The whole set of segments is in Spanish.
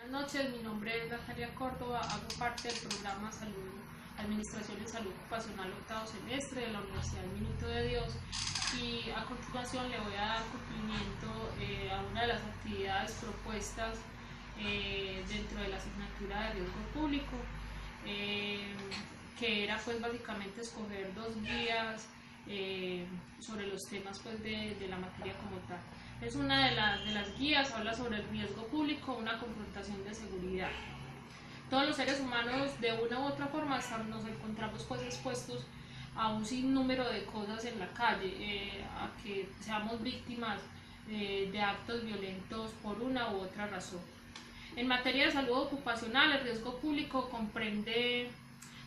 Buenas noches, mi nombre es Natalia Córdoba, hago parte del programa Salud, Administración de Salud Ocupacional octavo semestre de la Universidad del Minuto de Dios, y a continuación le voy a dar cumplimiento a una de las actividades propuestas dentro de la asignatura de riesgo público, que era pues básicamente escoger dos guías sobre los temas pues de la materia como tal. Es una de las guías, habla sobre el riesgo público, una confrontación de seguridad. Todos los seres humanos de una u otra forma nos encontramos pues expuestos a un sinnúmero de cosas en la calle, a que seamos víctimas de actos violentos por una u otra razón. En materia de salud ocupacional, el riesgo público comprende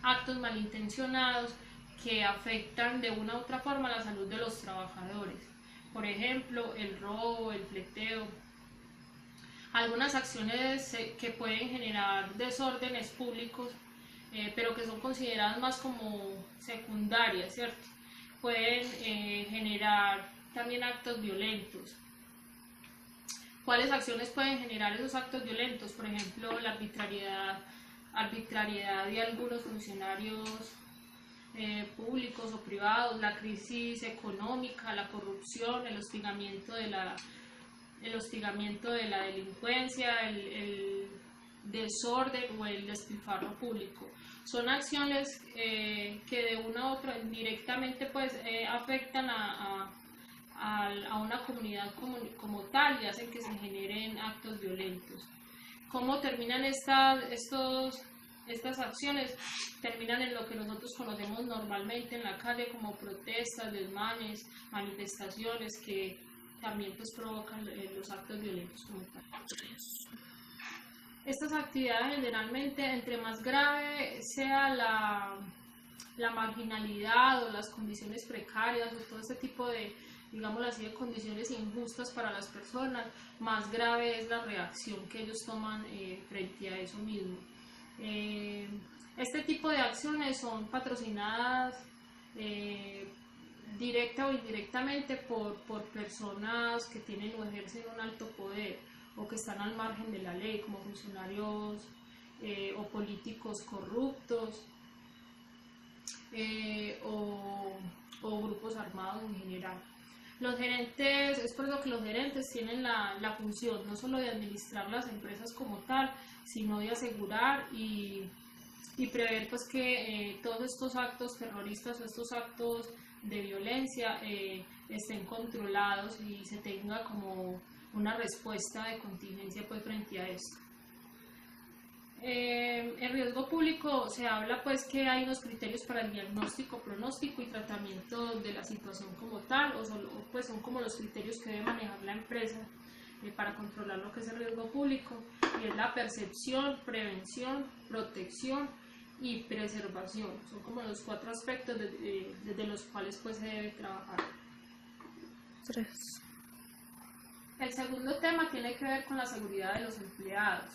actos malintencionados que afectan de una u otra forma la salud de los trabajadores. Por ejemplo, el robo, el fleteo, algunas acciones que pueden generar desórdenes públicos, pero que son consideradas más como secundarias, ¿cierto? Pueden generar también actos violentos. ¿Cuáles acciones pueden generar esos actos violentos? Por ejemplo, la arbitrariedad de algunos funcionarios públicos o privados, la crisis económica, la corrupción, el hostigamiento de la delincuencia, el desorden o el despilfarro público. Son acciones que de una u otra directamente pues afectan a una comunidad como tal y hacen que se generen actos violentos. ¿Cómo terminan estas acciones? Terminan en lo que nosotros conocemos normalmente en la calle como protestas, desmanes, manifestaciones que también pues provocan los actos violentos como tal. Estas actividades generalmente, entre más grave sea la marginalidad o las condiciones precarias o todo este tipo de, digámoslo así, de condiciones injustas para las personas, más grave es la reacción que ellos toman frente a eso mismo. Este tipo de acciones son patrocinadas directa o indirectamente por personas que tienen o ejercen un alto poder o que están al margen de la ley, como funcionarios o políticos corruptos o grupos armados en general. Los gerentes, es por eso que los gerentes tienen la función no solo de administrar las empresas como tal, sino de asegurar y prever pues que todos estos actos terroristas o estos actos de violencia estén controlados y se tenga como una respuesta de contingencia pues frente a esto. En riesgo público se habla pues que hay unos criterios para el diagnóstico, pronóstico y tratamiento de la situación como tal, pues son como los criterios que debe manejar la empresa para controlar lo que es el riesgo público, y es la percepción, prevención, protección y preservación. Son como los cuatro aspectos desde los cuales pues se debe trabajar. 3. El segundo tema tiene que ver con la seguridad de los empleados.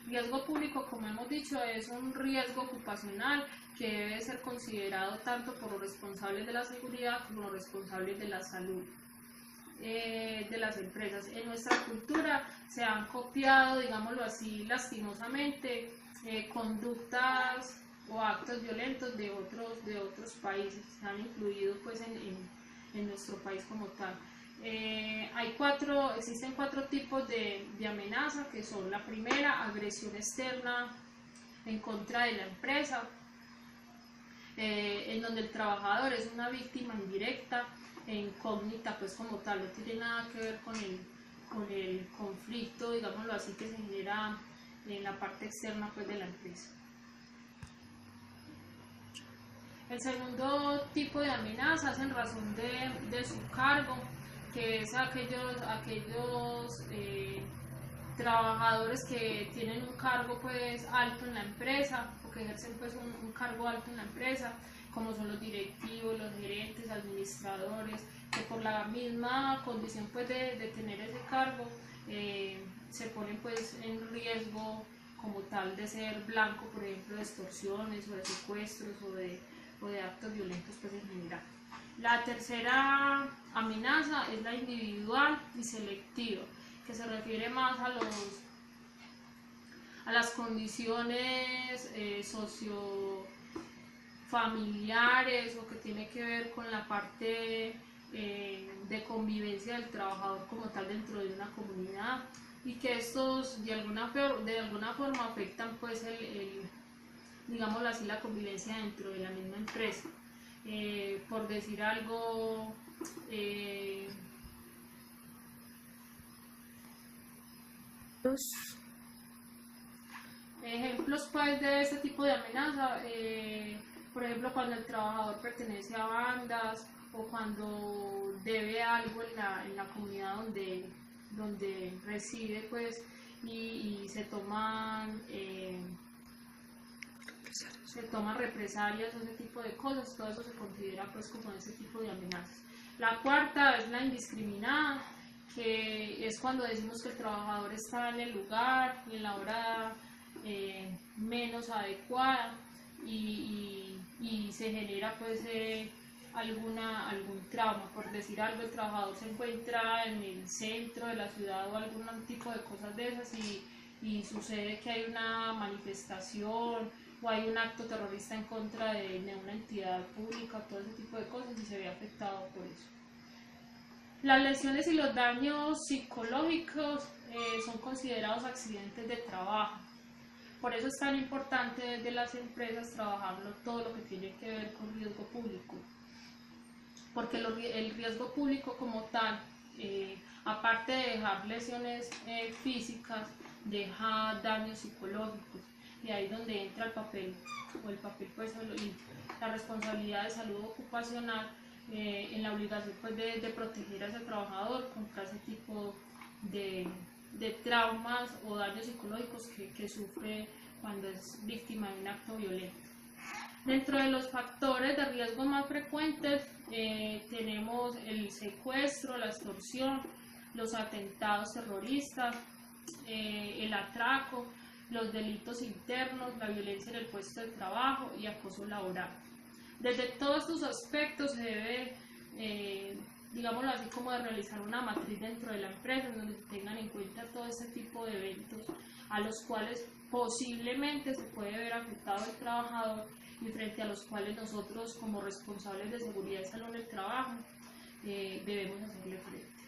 Riesgo público, como hemos dicho, es un riesgo ocupacional que debe ser considerado tanto por los responsables de la seguridad como los responsables de la salud de las empresas. En nuestra cultura se han copiado, digámoslo así, lastimosamente, conductas o actos violentos de otros países, se han incluido pues en nuestro país como tal. Existen cuatro tipos de amenaza, que son: la primera, agresión externa en contra de la empresa, en donde el trabajador es una víctima indirecta e incógnita pues como tal, no tiene nada que ver con el conflicto, digámoslo así, que se genera en la parte externa pues de la empresa. El segundo tipo de amenazas en razón de su cargo, que es aquellos trabajadores que tienen un cargo pues alto en la empresa o que ejercen pues un cargo alto en la empresa, como son los directivos, los gerentes, administradores, que por la misma condición pues de tener ese cargo se ponen pues en riesgo como tal de ser blanco, por ejemplo, de extorsiones o de secuestros o de actos violentos pues en general. La tercera amenaza es la individual y selectiva, que se refiere más a las condiciones sociofamiliares o que tiene que ver con la parte de convivencia del trabajador como tal dentro de una comunidad, y que estos de alguna forma afectan pues digámoslo así, la convivencia dentro de la misma empresa. Por decir algo, ejemplos pues de este tipo de amenaza, por ejemplo cuando el trabajador pertenece a bandas o cuando debe algo en la comunidad donde reside pues, y se toman represalias o ese tipo de cosas. Todo eso se considera pues como ese tipo de amenazas. La cuarta es la indiscriminada, que es cuando decimos que el trabajador está en el lugar y en la hora menos adecuada, y se genera pues algún trauma. Por decir algo, el trabajador se encuentra en el centro de la ciudad o algún tipo de cosas de esas, y sucede que hay una manifestación o hay un acto terrorista en contra de una entidad pública, todo ese tipo de cosas, y se ve afectado por eso. Las lesiones y los daños psicológicos son considerados accidentes de trabajo. Por eso es tan importante desde las empresas trabajarlo todo lo que tiene que ver con riesgo público, porque el riesgo público como tal, aparte de dejar lesiones físicas, deja daños psicológicos, y ahí es donde entra el papel pues, y la responsabilidad de salud ocupacional, en la obligación pues, de proteger a ese trabajador contra ese tipo de traumas o daños psicológicos que sufre cuando es víctima de un acto violento. Dentro de los factores de riesgo más frecuentes tenemos el secuestro, la extorsión, los atentados terroristas, el atraco, los delitos internos, la violencia en el puesto de trabajo y acoso laboral. Desde todos estos aspectos se debe, digámoslo así, como de realizar una matriz dentro de la empresa en donde se tengan en cuenta todo este tipo de eventos a los cuales posiblemente se puede ver afectado el trabajador, y frente a los cuales nosotros como responsables de seguridad y salud en el trabajo debemos hacerle frente.